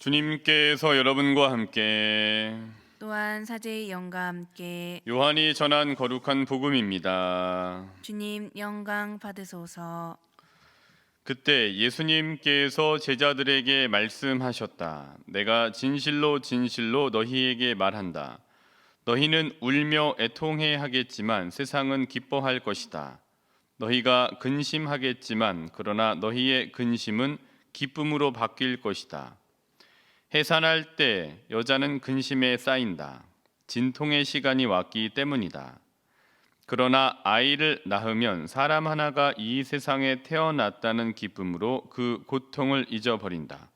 주님께서 여러분과 함께 또한 사제의 영과 함께 요한이 전한 거룩한 복음입니다. 주님 영광 받으소서. 그때 예수님께서 제자들에게 말씀하셨다. 내가 진실로 진실로 너희에게 말한다. 너희는 울며 애통해 하겠지만 세상은 기뻐할 것이다. 너희가 근심하겠지만 그러나 너희의 근심은 기쁨으로 바뀔 것이다. 해산할 때 여자는 근심에 쌓인다. 진통의 시간이 왔기 때문이다. 그러나 아이를 낳으면 사람 하나가 이 세상에 태어났다는 기쁨으로 그 고통을 잊어버린다.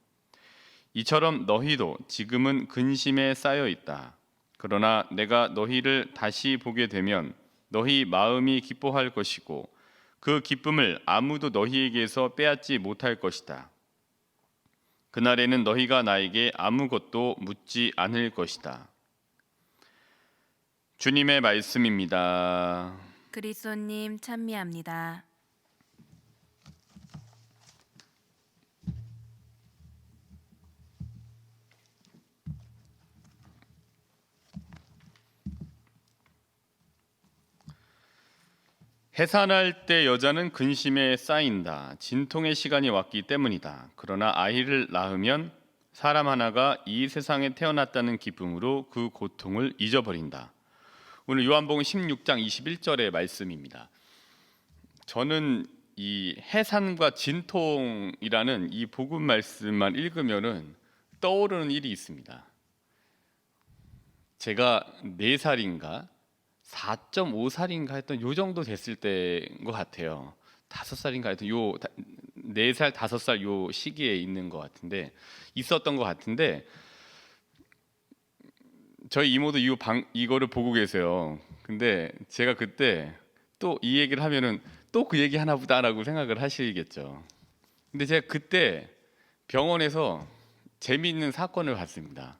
이처럼 너희도 지금은 근심에 쌓여 있다. 그러나 내가 너희를 다시 보게 되면 너희 마음이 기뻐할 것이고 그 기쁨을 아무도 너희에게서 빼앗지 못할 것이다. 그날에는 너희가 나에게 아무것도 묻지 않을 것이다. 주님의 말씀입니다. 그리스도님 찬미합니다. 해산할 때 여자는 근심에 쌓인다. 진통의 시간이 왔기 때문이다. 그러나 아이를 낳으면 사람 하나가 이 세상에 태어났다는 기쁨으로 그 고통을 잊어버린다. 오늘 요한복음 16장 21절의 말씀입니다. 저는 이 해산과 진통이라는 이 복음 말씀만 읽으면은 떠오르는 일이 있습니다. 제가 4살인가 4.5살인가 했던 요 정도 됐을 때인 것 같아요. 5살인가 하여튼 요 4살 5살 요 시기에 있는 것 같은데 있었던 것 같은데 저희 이모도 이거를 보고 계세요. 근데 제가 그때 또 이 얘기를 하면은 또 그 얘기 하나 보다라고 생각을 하시겠죠. 근데 제가 그때 병원에서 재미있는 사건을 봤습니다.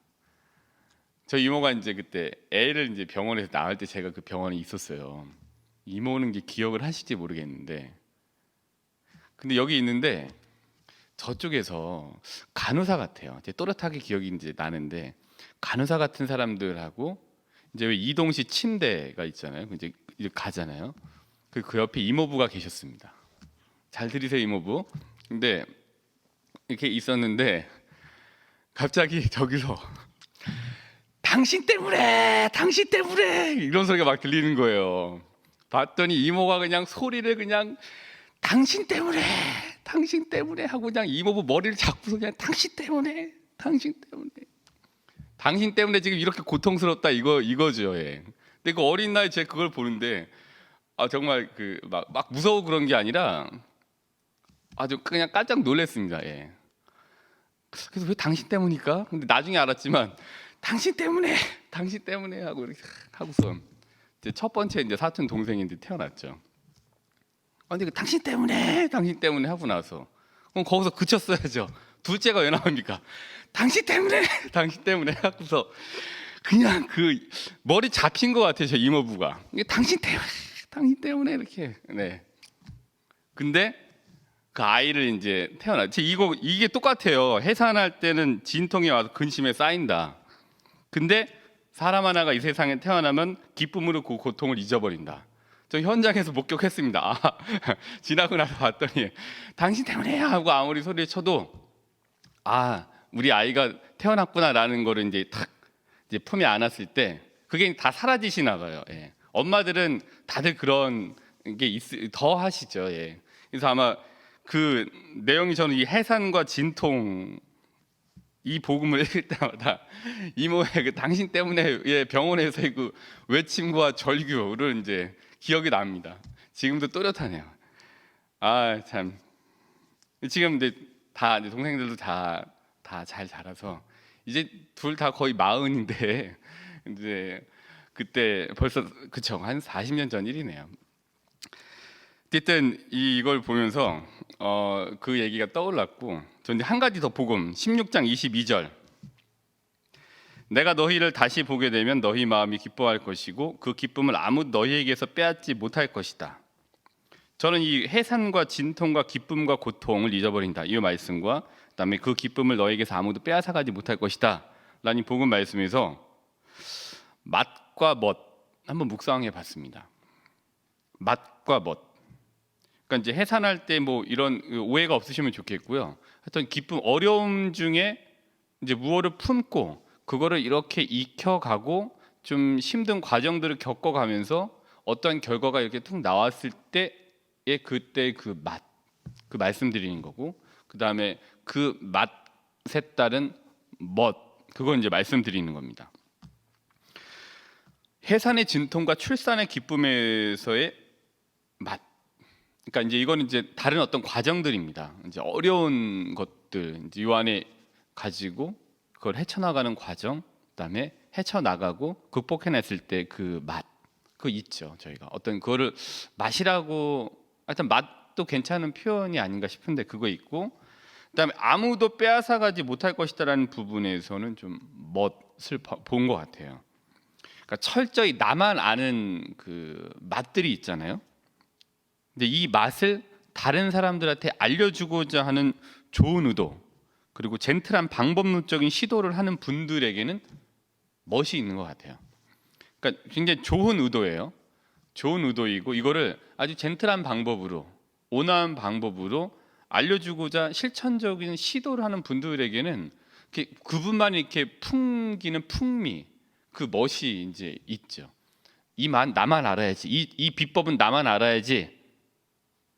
저희 이모가 이제 그때 애를 이제 병원에서 낳을 때 제가 그 병원에 있었어요. 이모는 이제 기억을 하실지 모르겠는데, 근데 여기 있는데 저쪽에서 간호사 같아요. 제 또렷하게 기억이 이제 나는데 간호사 같은 사람들하고 이제 왜 이동식 침대가 있잖아요. 이제 가잖아요. 그 옆에 이모부가 계셨습니다. 잘 들으세요, 이모부. 근데 이렇게 있었는데 갑자기 저기서 당신 때문에 이런 소리가 막 들리는 거예요. 봤더니 이모가 그냥 소리를 그냥 당신 때문에 하고 그냥 이모부 머리를 잡고서 그냥 당신 때문에 지금 이렇게 고통스럽다 이거죠. 예. 근데 그 어린 나이 제가 그걸 보는데 정말 그 막 무서워 그런 게 아니라 아주 그냥 깜짝 놀랐습니다. 예. 그래서 왜 당신 때문일까? 근데 나중에 알았지만 당신 때문에 하고 이렇게 하고서 이제 첫 번째 이제 사촌 동생인데 태어났죠. 근데 그 당신 때문에 하고 나서 그럼 거기서 그쳤어야죠. 둘째가 왜 나옵니까? 당신 때문에 하고서 그냥 그 머리 잡힌 것 같아요. 저 이모부가 이게 당신 때문에 이렇게. 네. 근데 그 아이를 이제 태어났지. 이게 똑같아요. 해산할 때는 진통이 와서 근심에 쌓인다. 근데 사람 하나가 이 세상에 태어나면 기쁨으로 그 고통을 잊어버린다. 저 현장에서 목격했습니다. 지나고 나서 봤더니 당신 때문에 하고 아무리 소리를 쳐도 우리 아이가 태어났구나라는 거를 이제 탁 이제 품에 안았을 때 그게 다 사라지시나 봐요. 예. 엄마들은 다들 그런 게 더 하시죠. 예. 그래서 아마 그 내용이 저는 이 해산과 진통 이 복음을 읽을 때마다 이모의 그 당신 때문에 병원에서의 그 외침과 절규를 이제 기억이 납니다. 지금도 또렷하네요. 참. 지금 이제 다 이제 동생들도 다 잘 자라서 이제 둘 다 거의 40인데 이제 그때 벌써 그쵸 한 40년 전 일이네요. 어쨌든 이걸 보면서 그 얘기가 떠올랐고 저는 한 가지 더 복음 16장 22절 내가 너희를 다시 보게 되면 너희 마음이 기뻐할 것이고 그 기쁨을 아무 너희에게서 빼앗지 못할 것이다. 저는 이 해산과 진통과 기쁨과 고통을 잊어버린다 이 말씀과 그다음에 그 기쁨을 너에게서 아무도 빼앗아가지 못할 것이다 라는 복음 말씀에서 맛과 멋 한번 묵상해 봤습니다. 맛과 멋. 그러니까 이제 해산할 때 뭐 이런 오해가 없으시면 좋겠고요. 하여튼 기쁨, 어려움 중에 이제 무엇을 품고 그거를 이렇게 익혀가고 좀 힘든 과정들을 겪어가면서 어떠한 결과가 이렇게 툭 나왔을 때의 그때 그 맛, 그 말씀드리는 거고, 그 다음에 그 맛에 따른 멋, 그건 이제 말씀드리는 겁니다. 해산의 진통과 출산의 기쁨에서의 맛. 그러니까 이제 이거는 이제 다른 어떤 과정들입니다. 이제 어려운 것들 이제 요 안에 가지고 그걸 헤쳐나가는 과정, 그다음에 헤쳐나가고 극복해냈을 때 그 맛, 그거 있죠. 저희가 어떤 그거를 맛이라고, 하여튼 맛도 괜찮은 표현이 아닌가 싶은데 그거 있고, 그다음에 아무도 빼앗아가지 못할 것이다라는 부분에서는 좀 멋을 본 것 같아요. 그러니까 철저히 나만 아는 그 맛들이 있잖아요. 근데 이 맛을 다른 사람들한테 알려주고자 하는 좋은 의도, 그리고 젠틀한 방법론적인 시도를 하는 분들에게는 멋이 있는 것 같아요. 그러니까 굉장히 좋은 의도예요. 좋은 의도이고 이거를 아주 젠틀한 방법으로, 온화한 방법으로 알려주고자 실천적인 시도를 하는 분들에게는 그분만이 이렇게 풍기는 풍미, 그 멋이 이제 있죠. 이만 나만 알아야지. 이 비법은 나만 알아야지.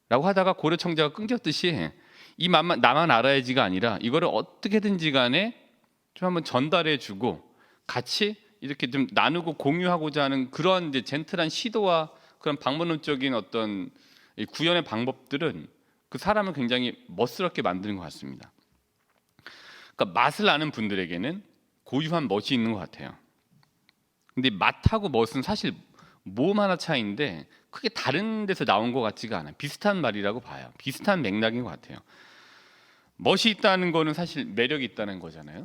라고 하다가 고려청자가 끊겼듯이 이 맛만 나만 알아야지가 아니라 이거를 어떻게든지 간에 좀 한번 전달해주고 같이 이렇게 좀 나누고 공유하고자 하는 그런 이제 젠틀한 시도와 그런 방법론적인 어떤 구현의 방법들은 그 사람을 굉장히 멋스럽게 만드는 것 같습니다. 그러니까 맛을 아는 분들에게는 고유한 멋이 있는 것 같아요. 근데 맛하고 멋은 사실 모음 하나 차이인데 크게 다른 데서 나온 것 같지가 않아요. 비슷한 말이라고 봐요. 비슷한 맥락인 것 같아요. 멋이 있다는 거는 사실 매력이 있다는 거잖아요.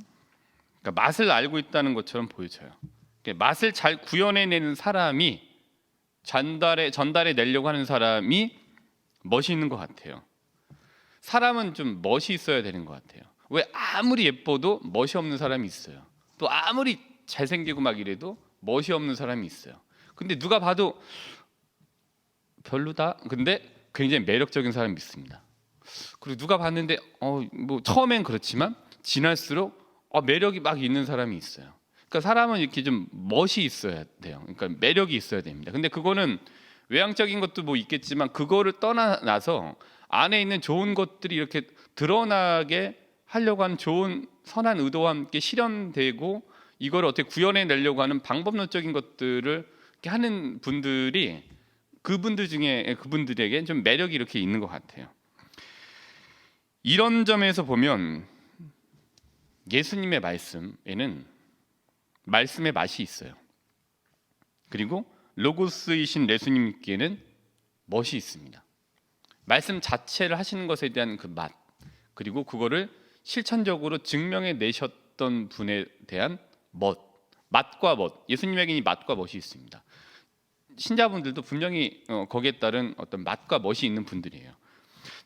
그러니까 맛을 알고 있다는 것처럼 보여져요. 그러니까 맛을 잘 구현해내는 사람이 전달해 내려고 하는 사람이 멋이 있는 것 같아요. 사람은 좀 멋이 있어야 되는 것 같아요. 왜 아무리 예뻐도 멋이 없는 사람이 있어요. 또 아무리 잘생기고 막 이래도 멋이 없는 사람이 있어요. 근데 누가 봐도 별로다. 근데 굉장히 매력적인 사람이 있습니다. 그리고 누가 봤는데 뭐 처음엔 그렇지만 지날수록 매력이 막 있는 사람이 있어요. 그러니까 사람은 이렇게 좀 멋이 있어야 돼요. 그러니까 매력이 있어야 됩니다. 근데 그거는 외향적인 것도 뭐 있겠지만 그거를 떠나서 안에 있는 좋은 것들이 이렇게 드러나게 하려고 하는 좋은 선한 의도와 함께 실현되고 이걸 어떻게 구현해 내려고 하는 방법론적인 것들을 이렇게 하는 분들이 그분들 중에 그분들에게 좀 매력이 이렇게 있는 것 같아요. 이런 점에서 보면 예수님의 말씀에는 말씀의 맛이 있어요. 그리고 로고스이신 예수님께는 멋이 있습니다. 말씀 자체를 하시는 것에 대한 그 맛, 그리고 그거를 실천적으로 증명해 내셨던 분에 대한 맛과 멋. 예수님에게는 이 맛과 멋이 있습니다. 신자분들도 분명히 거기에 따른 어떤 맛과 멋이 있는 분들이에요.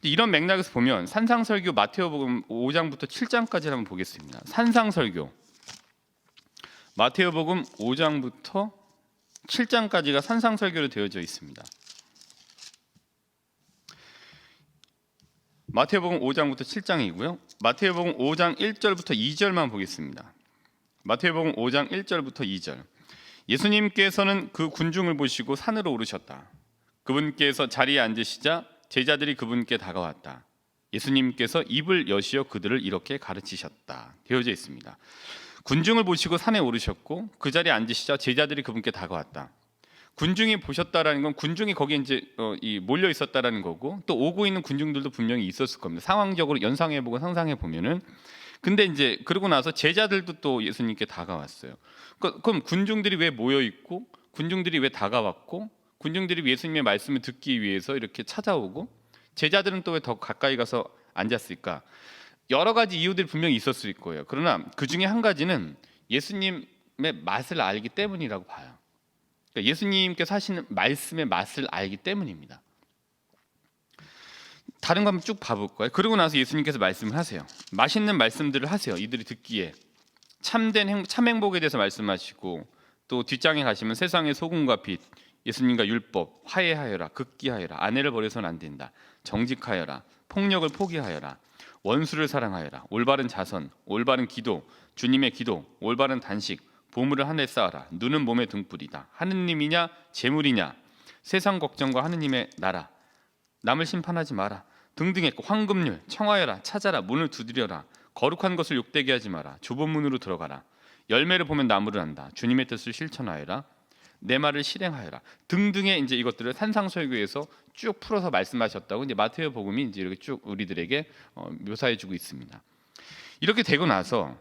이런 맥락에서 보면 산상설교 마테오복음 5장부터 7장까지 한번 보겠습니다. 산상설교 마테오복음 5장부터 7장까지가 산상설교로 되어져 있습니다. 마테오복음 5장부터 7장이고요. 마테오복음 5장 1절부터 2절만 보겠습니다. 마테오복음 5장 1절부터 2절. 예수님께서는 그 군중을 보시고 산으로 오르셨다. 그분께서 자리에 앉으시자 제자들이 그분께 다가왔다. 예수님께서 입을 여시어 그들을 이렇게 가르치셨다. 되어져 있습니다. 군중을 보시고 산에 오르셨고 그 자리에 앉으시자 제자들이 그분께 다가왔다. 군중이 보셨다라는 건 군중이 거기에 이제 몰려 있었다라는 거고 또 오고 있는 군중들도 분명히 있었을 겁니다. 상황적으로 연상해보고 상상해 보면은. 근데 이제 그러고 나서 제자들도 또 예수님께 다가왔어요. 그럼 군중들이 왜 모여 있고 군중들이 왜 다가왔고 군중들이 예수님의 말씀을 듣기 위해서 이렇게 찾아오고 제자들은 또 왜 더 가까이 가서 앉았을까? 여러 가지 이유들이 분명히 있었을 거예요. 그러나 그 중에 한 가지는 예수님의 맛을 알기 때문이라고 봐요. 그러니까 예수님께서 하시는 말씀의 맛을 알기 때문입니다. 다른 거 한번 쭉 봐볼까요? 그러고 나서 예수님께서 말씀을 하세요. 맛있는 말씀들을 하세요. 이들이 듣기에 참 행복에 대해서 말씀하시고, 또 뒷장에 가시면 세상의 소금과 빛, 예수님과 율법, 화해하여라, 극기하여라, 아내를 버려서는 안 된다, 정직하여라, 폭력을 포기하여라, 원수를 사랑하여라, 올바른 자선, 올바른 기도, 주님의 기도, 올바른 단식, 보물을 하늘에 쌓아라, 눈은 몸의 등불이다, 하느님이냐 재물이냐, 세상 걱정과 하느님의 나라, 남을 심판하지 마라 등등의 황금률, 청하여라, 찾아라, 문을 두드려라, 거룩한 것을 욕되게 하지 마라, 좁은 문으로 들어가라, 열매를 보면 나무를 안다, 주님의 뜻을 실천하여라, 내 말을 실행하여라 등등의 이제 이것들을 산상설교에서 쭉 풀어서 말씀하셨다고 이제 마태오 복음이 이제 이렇게 쭉 우리들에게 묘사해주고 있습니다. 이렇게 되고 나서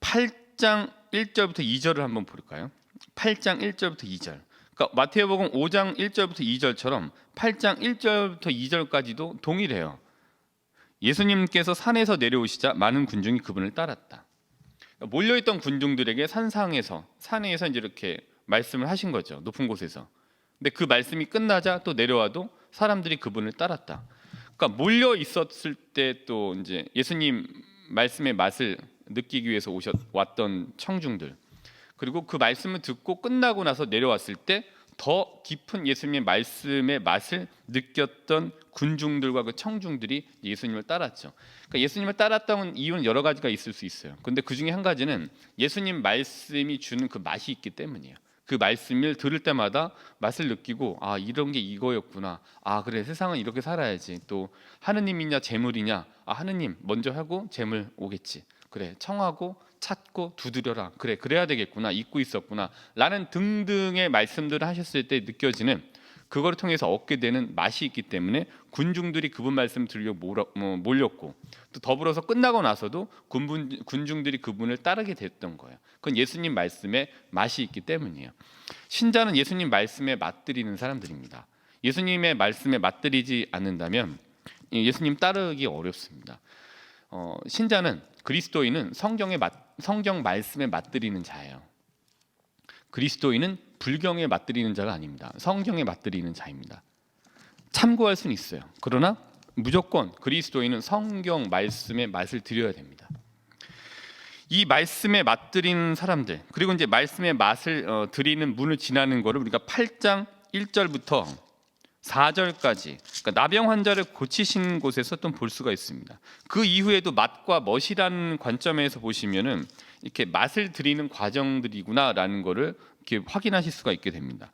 8장 1절부터 2절을 한번 볼까요? 8장 1절부터 2절. 그러니까 마태오복음 5장 1절부터 2절처럼 8장 1절부터 2절까지도 동일해요. 예수님께서 산에서 내려오시자 많은 군중이 그분을 따랐다. 그러니까 몰려있던 군중들에게 산에서 이제 이렇게 말씀을 하신 거죠. 높은 곳에서. 근데 그 말씀이 끝나자 또 내려와도 사람들이 그분을 따랐다. 그러니까 몰려 있었을 때 또 이제 예수님 말씀의 맛을 느끼기 위해서 왔던 청중들, 그리고 그 말씀을 듣고 끝나고 나서 내려왔을 때 더 깊은 예수님의 말씀의 맛을 느꼈던 군중들과 그 청중들이 예수님을 따랐죠. 그러니까 예수님을 따랐던 이유는 여러 가지가 있을 수 있어요. 근데 그 중에 한 가지는 예수님 말씀이 주는 그 맛이 있기 때문이에요. 그 말씀을 들을 때마다 맛을 느끼고, 아, 이런 게 이거였구나, 아, 그래, 세상은 이렇게 살아야지, 또 하느님이냐 재물이냐, 아, 하느님 먼저 하고 재물 오겠지, 그래, 청하고 찾고 두드려라, 그래, 그래야 되겠구나, 잊고 있었구나 라는 등등의 말씀들을 하셨을 때 느껴지는, 그걸 통해서 얻게 되는 맛이 있기 때문에 군중들이 그분 말씀 들려 몰렸고, 또 더불어서 끝나고 나서도 군중들이 그분을 따르게 됐던 거예요. 그건 예수님 말씀에 맛이 있기 때문이에요. 신자는 예수님 말씀에 맛들이는 사람들입니다. 예수님의 말씀에 맛들이지 않는다면 예수님 따르기 어렵습니다. 신자는, 그리스도인은 성경 말씀에 맛들이는 자예요. 그리스도인은 불경에 맛들이는 자가 아닙니다. 성경에 맛들이는 자입니다. 참고할 수는 있어요. 그러나 무조건 그리스도인은 성경 말씀의 맛을 들여야 됩니다. 이 말씀에 맛들이는 사람들, 그리고 이제 말씀의 맛을 드리는 문을 지나는 거를 우리가 8장 1절부터 4절까지, 그러니까 나병 환자를 고치신 곳에서 또 볼 수가 있습니다. 그 이후에도 맛과 멋이라는 관점에서 보시면은 이렇게 맛을 드리는 과정들이구나라는 거를 이렇게 확인하실 수가 있게 됩니다.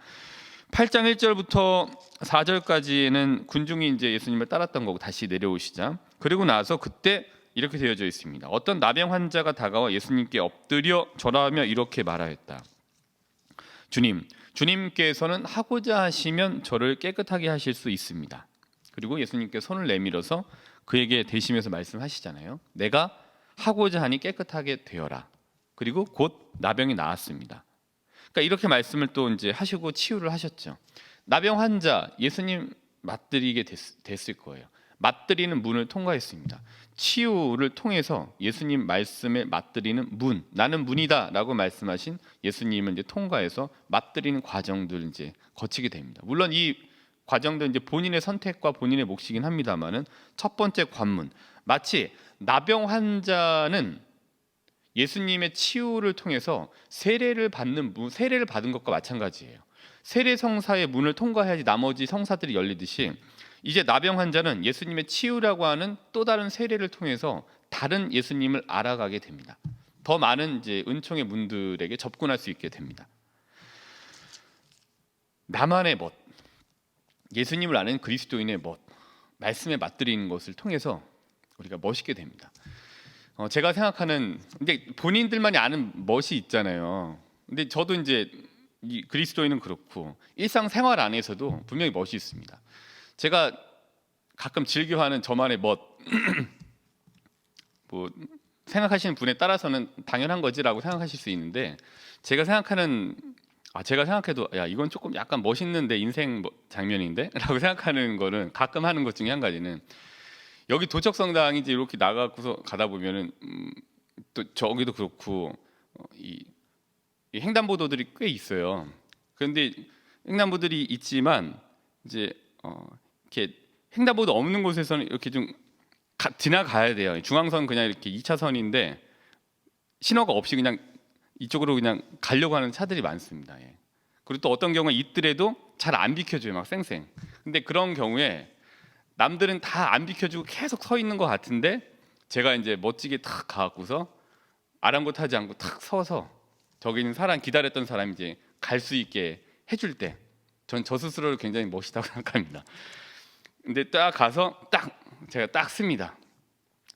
8장 1절부터 4절까지는 군중이 이제 예수님을 따랐던 거고 다시 내려오시자, 그리고 나서 그때 이렇게 되어져 있습니다. 어떤 나병 환자가 다가와 예수님께 엎드려 절하며 이렇게 말하였다. 주님께서는 하고자 하시면 저를 깨끗하게 하실 수 있습니다. 그리고 예수님께 손을 내밀어서 그에게 대시면서 말씀하시잖아요. 내가 하고자 하니 깨끗하게 되어라. 그리고 곧 나병이 나았습니다. 그러니까 이렇게 말씀을 또 이제 하시고 치유를 하셨죠. 나병 환자 예수님 맞들이게 됐을 거예요. 맞들이는 문을 통과했습니다. 치유를 통해서 예수님 말씀에 맞들이는 문, 나는 문이다라고 말씀하신 예수님을 이제 통과해서 맞들이는 과정들 이제 거치게 됩니다. 물론 이 과정도 이제 본인의 선택과 본인의 몫이긴 합니다만은 첫 번째 관문, 마치 나병 환자는 예수님의 치유를 통해서 세례를 받는 세례를 받은 것과 마찬가지예요. 세례 성사의 문을 통과해야지 나머지 성사들이 열리듯이 이제 나병 환자는 예수님의 치유라고 하는 또 다른 세례를 통해서 다른 예수님을 알아가게 됩니다. 더 많은 이제 은총의 문들에게 접근할 수 있게 됩니다. 나만의 멋, 예수님을 아는 그리스도인의 멋, 말씀에 맞들이는 것을 통해서 우리가 멋있게 됩니다. 제가 생각하는, 근데 본인들만이 아는 멋이 있잖아요. 근데 저도 이제 이 그리스도인은 그렇고 일상생활 안에서도 분명히 멋이 있습니다. 제가 가끔 즐겨하는 저만의 멋, 뭐 생각하시는 분에 따라서는 당연한 거지라고 생각하실 수 있는데, 제가 생각해도 야, 이건 조금 약간 멋있는데 인생 장면인데라고 생각하는 거는, 가끔 하는 것 중에 한 가지는, 여기 도척성당이 이제 이렇게 나가고서 가다 보면은 또 저기도 그렇고 이 횡단보도들이 꽤 있어요. 그런데 횡단보도들이 있지만 이제 이렇게 횡단보도 없는 곳에서는 이렇게 좀 지나가야 돼요. 중앙선 그냥 이렇게 2차선인데 신호가 없이 그냥 이쪽으로 그냥 가려고 하는 차들이 많습니다. 예. 그리고 또 어떤 경우에 있더라도 잘 안 비켜줘요, 막 쌩쌩. 근데 그런 경우에 남들은 다 안 비켜주고 계속 서 있는 것 같은데 제가 이제 멋지게 탁 가갖고서 아랑곳하지 않고 탁 서서 저기 있는 사람 기다렸던 사람이 이제 갈 수 있게 해줄 때 전 저 스스로를 굉장히 멋있다고 생각합니다. 근데 딱 가서 딱 제가 딱 씁니다.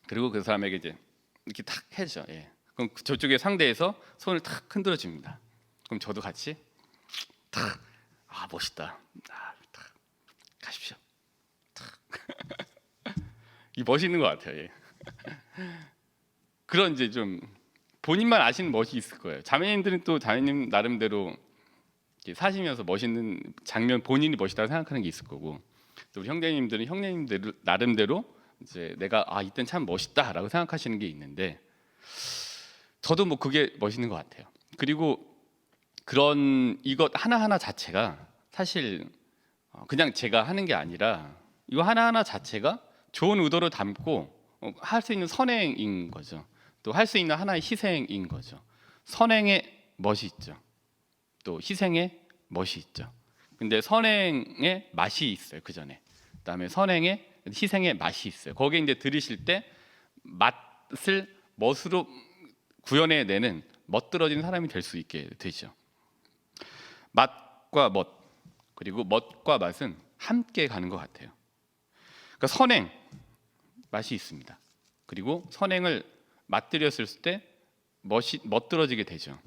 그리고 그 사람에게 이제 이렇게 탁 해줘. 예. 그럼 저쪽에 상대에서 손을 탁 흔들어 줍니다. 그럼 저도 같이 탁, 아 멋있다. 아, 탁 가십시오. 탁. 이 멋있는 것 같아요. 예. 그런 이제 좀 본인만 아시는 멋이 있을 거예요. 자매님들은 또 자매님 나름대로 이렇게 사시면서 멋있는 장면, 본인이 멋있다고 생각하는 게 있을 거고, 또 우리 형제님들은 형제님들 나름대로 이제 내가 이땐 참 멋있다라고 생각하시는 게 있는데, 저도 뭐 그게 멋있는 것 같아요. 그리고 그런 이것 하나하나 자체가 사실 그냥 제가 하는 게 아니라 이거 하나하나 자체가 좋은 의도를 담고 할 수 있는 선행인 거죠. 또 할 수 있는 하나의 희생인 거죠. 선행의 멋이 있죠. 또 희생의 멋이 있죠. 근데 선행의 맛이 있어요. 그 전에. 그다음에 선행의 희생의 맛이 있어요. 거기에 이제 들이실 때 맛을 멋으로 구현해내는 멋들어진 사람이 될 수 있게 되죠. 맛과 멋, 그리고 멋과 맛은 함께 가는 것 같아요. 그러니까 선행 맛이 있습니다. 그리고 선행을 맛들였을 때 멋들어지게 되죠.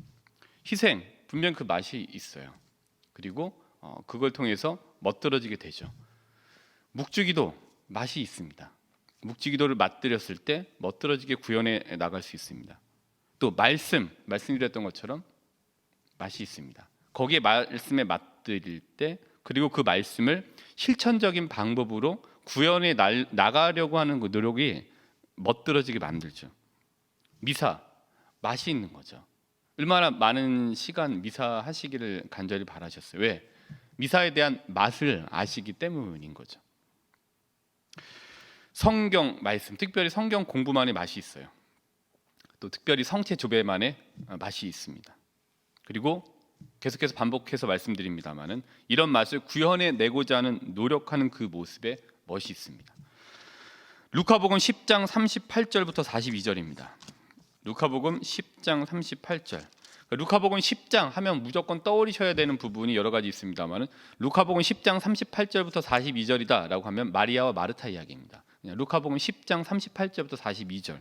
희생 분명 그 맛이 있어요. 그리고 그걸 통해서 멋들어지게 되죠. 묵주기도 맛이 있습니다. 묵주기도를 맛들였을 때 멋들어지게 구현해 나갈 수 있습니다. 또 말씀드렸던 것처럼 맛이 있습니다. 거기에 말씀에 맛들일 때, 그리고 그 말씀을 실천적인 방법으로 구현해 나가려고 하는 그 노력이 멋들어지게 만들죠. 미사 맛이 있는 거죠. 얼마나 많은 시간 미사 하시기를 간절히 바라셨어요. 왜? 미사에 대한 맛을 아시기 때문인 거죠. 성경 말씀, 특별히 성경 공부만의 맛이 있어요. 또 특별히 성체 조배만의 맛이 있습니다. 그리고 계속해서 반복해서 말씀드립니다만은 이런 맛을 구현해 내고자 하는 노력하는 그 모습에 멋이 있습니다. 루카복음 10장 38절부터 42절입니다. 루카복음 10장 38절. 루카복음 10장 하면 무조건 떠올리셔야 되는 부분이 여러 가지 있습니다만은 루카복음 10장 38절부터 42절이다라고 하면 마리아와 마르타 이야기입니다. 루카복음 10장 38절부터 42절.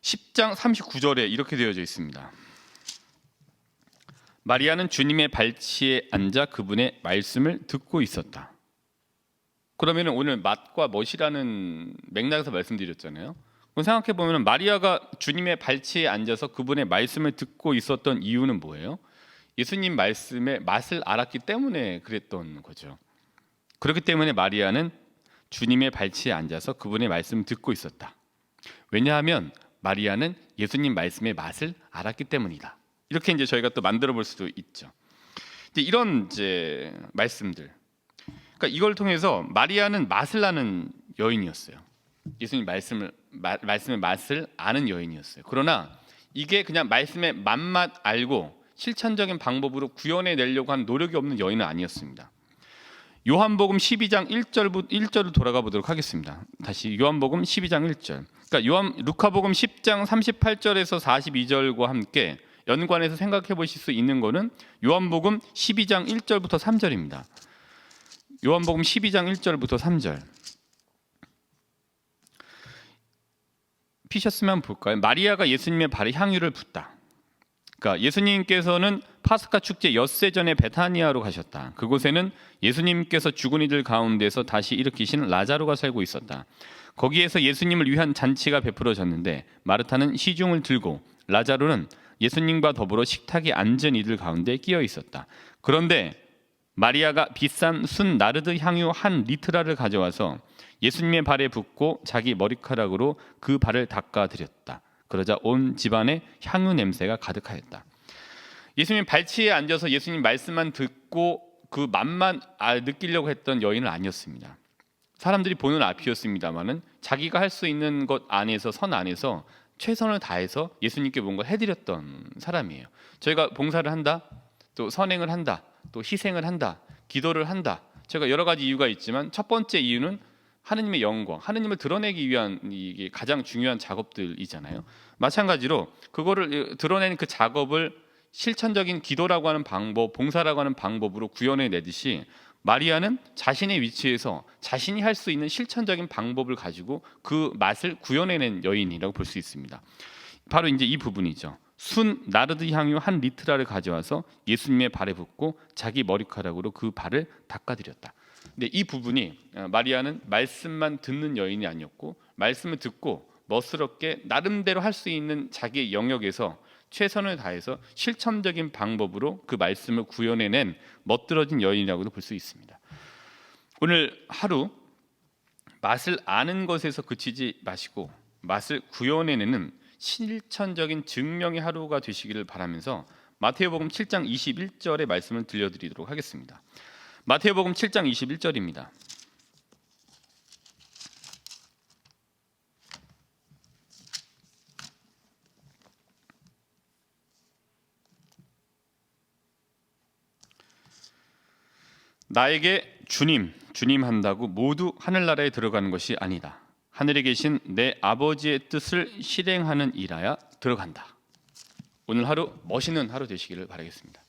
10장 39절에 이렇게 되어져 있습니다. 마리아는 주님의 발치에 앉아 그분의 말씀을 듣고 있었다. 그러면 오늘 맛과 멋이라는 맥락에서 말씀드렸잖아요. 그럼 생각해 보면 마리아가 주님의 발치에 앉아서 그분의 말씀을 듣고 있었던 이유는 뭐예요? 예수님 말씀의 맛을 알았기 때문에 그랬던 거죠. 그렇기 때문에 마리아는 주님의 발치에 앉아서 그분의 말씀을 듣고 있었다. 왜냐하면 마리아는 예수님 말씀의 맛을 알았기 때문이다. 이렇게 이제 저희가 또 만들어 볼 수도 있죠. 이제 이런 이제 말씀들. 그러니까 이걸 통해서 마리아는 맛을 아는 여인이었어요. 예수님 말씀의 맛을 아는 여인이었어요. 그러나 이게 그냥 말씀의 맛만 알고 실천적인 방법으로 구현해 내려고 한 노력이 없는 여인은 아니었습니다. 요한복음 12장 1절을 돌아가 보도록 하겠습니다. 다시 요한복음 12장 1절. 그러니까 루카복음 10장 38절에서 42절과 함께 연관해서 생각해 보실 수 있는 거는 요한복음 12장 1절부터 3절입니다. 요한복음 12장 1절부터 3절. 피셨으면 볼까요? 마리아가 예수님의 발에 향유를 붓다. 그러니까 예수님께서는 파스카 축제 엿새 전에 베타니아로 가셨다. 그곳에는 예수님께서 죽은 이들 가운데서 다시 일으키신 라자로가 살고 있었다. 거기에서 예수님을 위한 잔치가 베풀어졌는데 마르타는 시중을 들고 라자로는 예수님과 더불어 식탁에 앉은 이들 가운데 끼어 있었다. 그런데 마리아가 비싼 순 나르드 향유 한 리트라를 가져와서 예수님의 발에 붓고 자기 머리카락으로 그 발을 닦아드렸다. 그러자 온 집안에 향유 냄새가 가득하였다. 예수님 발치에 앉아서 예수님 말씀만 듣고 그 맛만 느끼려고 했던 여인은 아니었습니다. 사람들이 보는 앞이었습니다마는 자기가 할 수 있는 것 안에서 선 안에서 최선을 다해서 예수님께 뭔가 해드렸던 사람이에요. 저희가 봉사를 한다, 또 선행을 한다, 또 희생을 한다, 기도를 한다. 제가 여러 가지 이유가 있지만 첫 번째 이유는 하느님의 영광, 하느님을 드러내기 위한 이게 가장 중요한 작업들이잖아요. 마찬가지로 그거를 드러내는 그 작업을 실천적인 기도라고 하는 방법, 봉사라고 하는 방법으로 구현해내듯이 마리아는 자신의 위치에서 자신이 할 수 있는 실천적인 방법을 가지고 그 맛을 구현해낸 여인이라고 볼 수 있습니다. 바로 이제 이 부분이죠. 순 나르드 향유 한 리트라를 가져와서 예수님의 발에 붓고 자기 머리카락으로 그 발을 닦아드렸다. 근데 이 부분이 마리아는 말씀만 듣는 여인이 아니었고 말씀을 듣고 멋스럽게 나름대로 할 수 있는 자기의 영역에서 최선을 다해서 실천적인 방법으로 그 말씀을 구현해낸 멋들어진 여인이라고도 볼 수 있습니다. 오늘 하루 맛을 아는 것에서 그치지 마시고 맛을 구현해내는 실천적인 증명의 하루가 되시기를 바라면서 마태복음 7장 21절의 말씀을 들려드리도록 하겠습니다. 마태복음 7장 21절입니다. 나에게 주님, 주님 한다고 모두 하늘나라에 들어가는 것이 아니다. 하늘에 계신 내 아버지의 뜻을 실행하는 이라야 들어간다. 오늘 하루 멋있는 하루 되시기를 바라겠습니다.